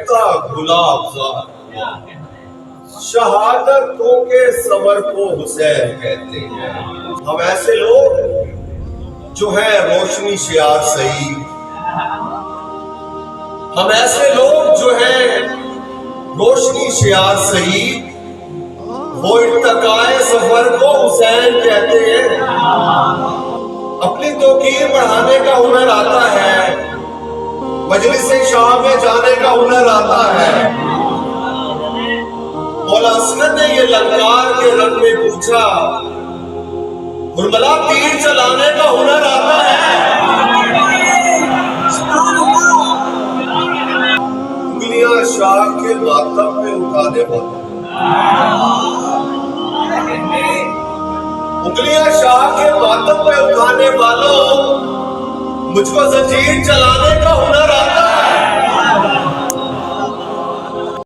महकता गुलाब ज़ार, शहादतों के सवर को हुसैन कहते हैं। हम ऐसे लोग जो है रोशनी शियार सईद, हम ऐसे लोग जो है रोशनी शियार सईद, वो इर्तकाए सफर को हुसैन कहते हैं। अपनी तौकीर बढ़ाने का हुनर आता है, मजलिस शाह में जाने का हुनर आता है। मौला असगद ने ये ललकार के रंग में पूछा, गुरबला तीर चलाने का हुनर आता है। उंगलियां शाह के मातम पे उठाने वालों, उंगलियां शाह के मातम पे उठाने वालों, मुझको जंजीर चलाने का हुनर आता